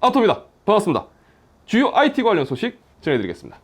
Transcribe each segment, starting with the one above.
아토입니다. 반갑습니다. 주요 IT 관련 소식 전해드리겠습니다.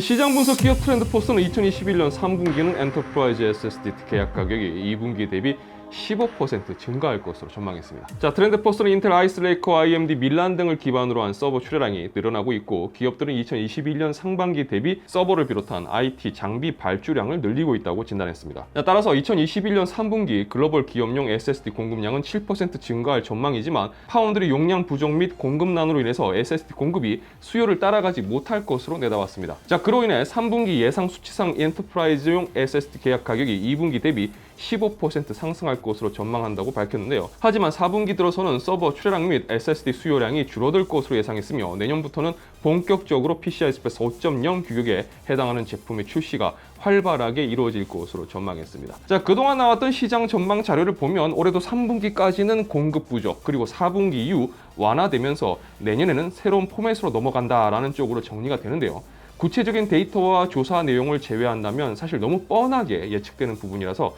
시장 분석 기업 트렌드 포스는 2021년 3분기는 엔터프라이즈 SSD 계약 가격이 2분기 대비 15% 증가할 것으로 전망했습니다. 자, 트렌드 포스는 인텔 아이스 레이커, AMD 밀란 등을 기반으로 한 서버 출하량이 늘어나고 있고, 기업들은 2021년 상반기 대비 서버를 비롯한 IT 장비 발주량을 늘리고 있다고 진단했습니다. 자, 따라서 2021년 3분기 글로벌 기업용 SSD 공급량은 7% 증가할 전망이지만, 파운드리 용량 부족 및 공급난으로 인해서 SSD 공급이 수요를 따라가지 못할 것으로 내다봤습니다. 자, 그로 인해 3분기 예상 수치상 엔터프라이즈용 SSD 계약 가격이 2분기 대비 15% 상승할 것으로 전망한다고 밝혔는데요. 하지만 4분기 들어서는 서버 출하량 및 SSD 수요량이 줄어들 것으로 예상했으며, 내년부터는 본격적으로 PCI Express 5.0 규격에 해당하는 제품의 출시가 활발하게 이루어질 것으로 전망했습니다. 자, 그동안 나왔던 시장 전망 자료를 보면 올해도 3분기까지는 공급 부족, 그리고 4분기 이후 완화되면서 내년에는 새로운 포맷으로 넘어간다라는 쪽으로 정리가 되는데요. 구체적인 데이터와 조사 내용을 제외한다면 사실 너무 뻔하게 예측되는 부분이라서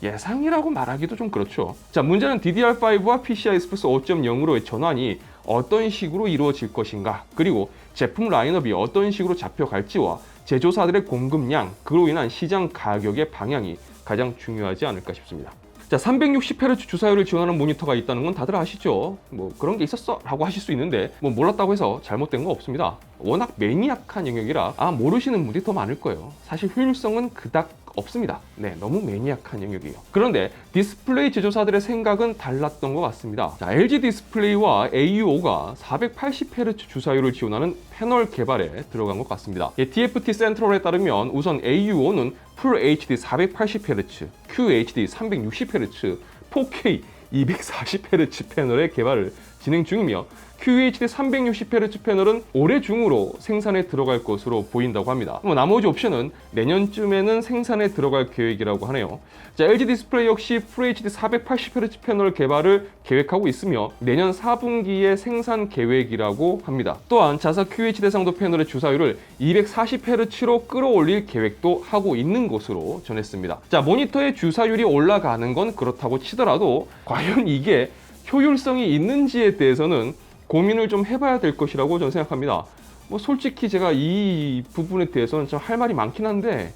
예상이라고 말하기도 좀 그렇죠. 자, 문제는 DDR5와 PCI Express 5.0으로의 전환이 어떤 식으로 이루어질 것인가, 그리고 제품 라인업이 어떤 식으로 잡혀갈지와 제조사들의 공급량, 그로 인한 시장 가격의 방향이 가장 중요하지 않을까 싶습니다. 자, 360Hz 주사율을 지원하는 모니터가 있다는 건 다들 아시죠? 뭐 그런 게 있었어 라고 하실 수 있는데, 뭐 몰랐다고 해서 잘못된 거 없습니다. 워낙 매니악한 영역이라 모르시는 분들이 더 많을 거예요. 사실 효율성은 그닥 없습니다. 네, 너무 매니악한 영역이에요. 그런데 디스플레이 제조사들의 생각은 달랐던 것 같습니다. 자, LG 디스플레이와 AUO가 480Hz 주사율을 지원하는 패널 개발에 들어간 것 같습니다. TFT 센트럴에 따르면 우선 AUO는 풀 HD 480Hz, QHD 360Hz, 4K 240Hz 패널의 개발을 진행 중이며, QHD 360Hz 패널은 올해 중으로 생산에 들어갈 것으로 보인다고 합니다. 나머지 옵션은 내년쯤에는 생산에 들어갈 계획이라고 하네요. 자, LG 디스플레이 역시 FHD 480Hz 패널 개발을 계획하고 있으며 내년 4분기에 생산 계획이라고 합니다. 또한 자사 QHD 대상도 패널의 주사율을 240Hz로 끌어올릴 계획도 하고 있는 것으로 전했습니다. 자, 모니터의 주사율이 올라가는 건 그렇다고 치더라도 과연 이게 효율성이 있는지에 대해서는 고민을 좀 해봐야 될 것이라고 저는 생각합니다. 뭐 솔직히 제가 이 부분에 대해서는 좀 할 말이 많긴 한데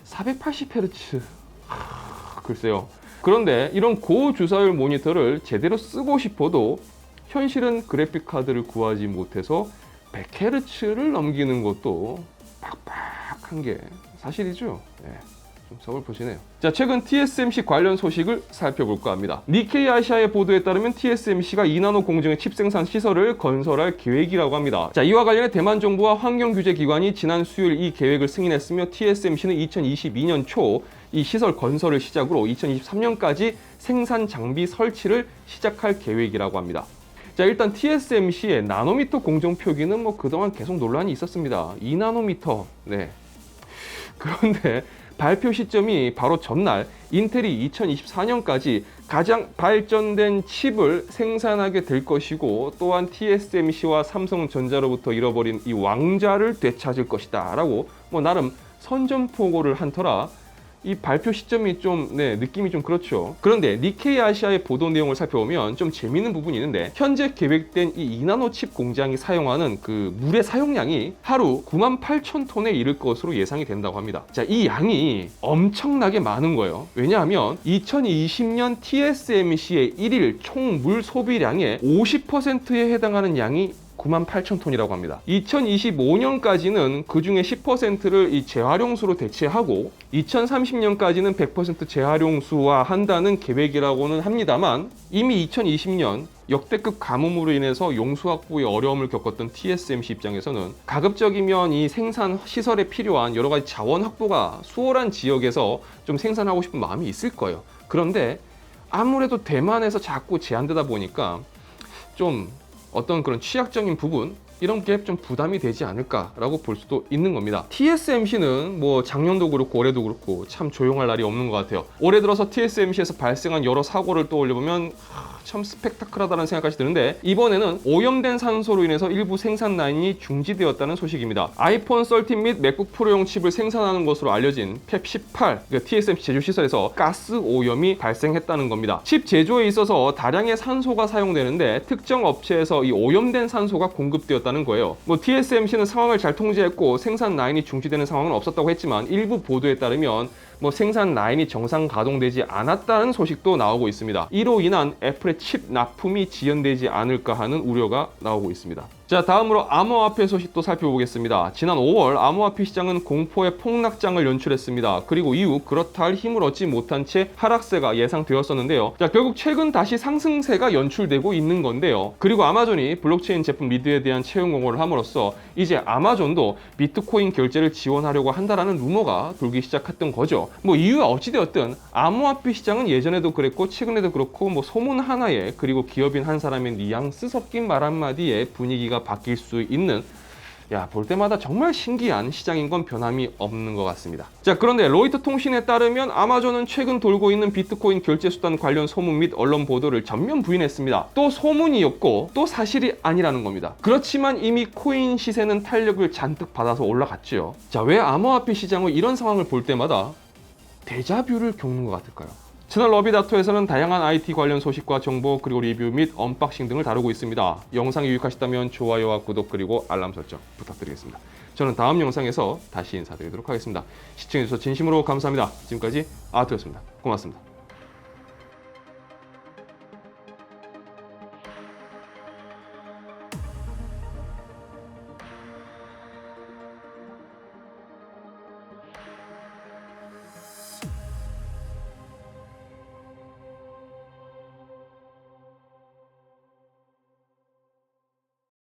480Hz 글쎄요. 그런데 이런 고주사율 모니터를 제대로 쓰고 싶어도 현실은 그래픽 카드를 구하지 못해서 100Hz를 넘기는 것도 빡빡한 게 사실이죠. 네. 좀 서글프시네요. 자, 최근 TSMC 관련 소식을 살펴볼까 합니다. 니케이 아시아의 보도에 따르면 TSMC가 2나노 공정의 칩 생산 시설을 건설할 계획이라고 합니다. 자, 이와 관련해 대만 정부와 환경규제기관이 지난 수요일 이 계획을 승인했으며, TSMC는 2022년 초 이 시설 건설을 시작으로 2023년까지 생산 장비 설치를 시작할 계획이라고 합니다. 자, 일단 TSMC의 나노미터 공정 표기는 뭐 그동안 계속 논란이 있었습니다. 2나노미터. 네. 그런데 발표 시점이 바로 전날 인텔이 2024년까지 가장 발전된 칩을 생산하게 될 것이고, 또한 TSMC와 삼성전자로부터 잃어버린 이 왕좌를 되찾을 것이다 라고 나름 선전포고를 한 터라 이 발표 시점이 좀 느낌이 좀 그렇죠. 그런데 니케이 아시아의 보도 내용을 살펴보면 좀 재미있는 부분이 있는데, 현재 계획된 이 2나노 칩 공장이 사용하는 그 물의 사용량이 하루 98,000톤에 이를 것으로 예상이 된다고 합니다. 자, 이 양이 엄청나게 많은 거예요. 왜냐하면 2020년 TSMC의 1일 총 물 소비량의 50%에 해당하는 양이 98,000톤이라고 합니다. 2025년까지는 그 중에 10%를 이 재활용수로 대체하고 2030년까지는 100% 재활용수화한다는 계획이라고는 합니다만, 이미 2020년 역대급 가뭄으로 인해서 용수 확보에 어려움을 겪었던 TSMC 입장에서는 가급적이면 이 생산 시설에 필요한 여러 가지 자원 확보가 수월한 지역에서 좀 생산하고 싶은 마음이 있을 거예요. 그런데 아무래도 대만에서 자꾸 제한되다 보니까 좀 어떤 그런 취약적인 부분, 이런 게 좀 부담이 되지 않을까라고 볼 수도 있는 겁니다. TSMC는 뭐 작년도 그렇고 올해도 그렇고 참 조용할 날이 없는 것 같아요. 올해 들어서 TSMC에서 발생한 여러 사고를 떠올려보면 참 스펙타클하다는 생각까지 드는데, 이번에는 오염된 산소로 인해서 일부 생산 라인이 중지되었다는 소식입니다. 아이폰 13 및 맥북 프로용 칩을 생산하는 것으로 알려진 펩 18 TSMC 제조 시설에서 가스 오염이 발생했다는 겁니다. 칩 제조에 있어서 다량의 산소가 사용되는데 특정 업체에서 이 오염된 산소가 공급되었다는 거예요. 뭐 TSMC는 상황을 잘 통제했고 생산 라인이 중지되는 상황은 없었다고 했지만, 일부 보도에 따르면 뭐 생산 라인이 정상 가동되지 않았다는 소식도 나오고 있습니다. 이로 인한 애플의 칩 납품이 지연되지 않을까 하는 우려가 나오고 있습니다. 자, 다음으로 암호화폐 소식도 살펴보겠습니다. 지난 5월 암호화폐 시장은 공포의 폭락장을 연출했습니다. 그리고 이후 그렇다 할 힘을 얻지 못한 채 하락세가 예상되었었는데요. 자, 결국 최근 다시 상승세가 연출되고 있는 건데요. 그리고 아마존이 블록체인 제품 리드에 대한 채용 공고를 함으로써 이제 아마존도 비트코인 결제를 지원하려고 한다라는 루머가 돌기 시작했던 거죠. 뭐 이유가 어찌되었든 암호화폐 시장은 예전에도 그랬고 최근에도 그렇고 뭐 소문 하나에, 그리고 기업인 한 사람의 뉘앙스 섞인 말 한마디에 분위기가 바뀔 수 있는, 볼 때마다 정말 신기한 시장인 건 변함이 없는 것 같습니다. 자, 그런데 로이터 통신에 따르면 아마존은 최근 돌고 있는 비트코인 결제 수단 관련 소문 및 언론 보도를 전면 부인했습니다. 또 소문이었고 또 사실이 아니라는 겁니다. 그렇지만 이미 코인 시세는 탄력을 잔뜩 받아서 올라갔죠. 자, 왜 암호화폐 시장의 이런 상황을 볼 때마다 데자뷰를 겪는 것 같을까요? 채널 러비다토에서는 다양한 IT 관련 소식과 정보, 그리고 리뷰 및 언박싱 등을 다루고 있습니다. 영상이 유익하셨다면 좋아요와 구독, 그리고 알람 설정 부탁드리겠습니다. 저는 다음 영상에서 다시 인사드리도록 하겠습니다. 시청해주셔서 진심으로 감사합니다. 지금까지 아토였습니다. 고맙습니다.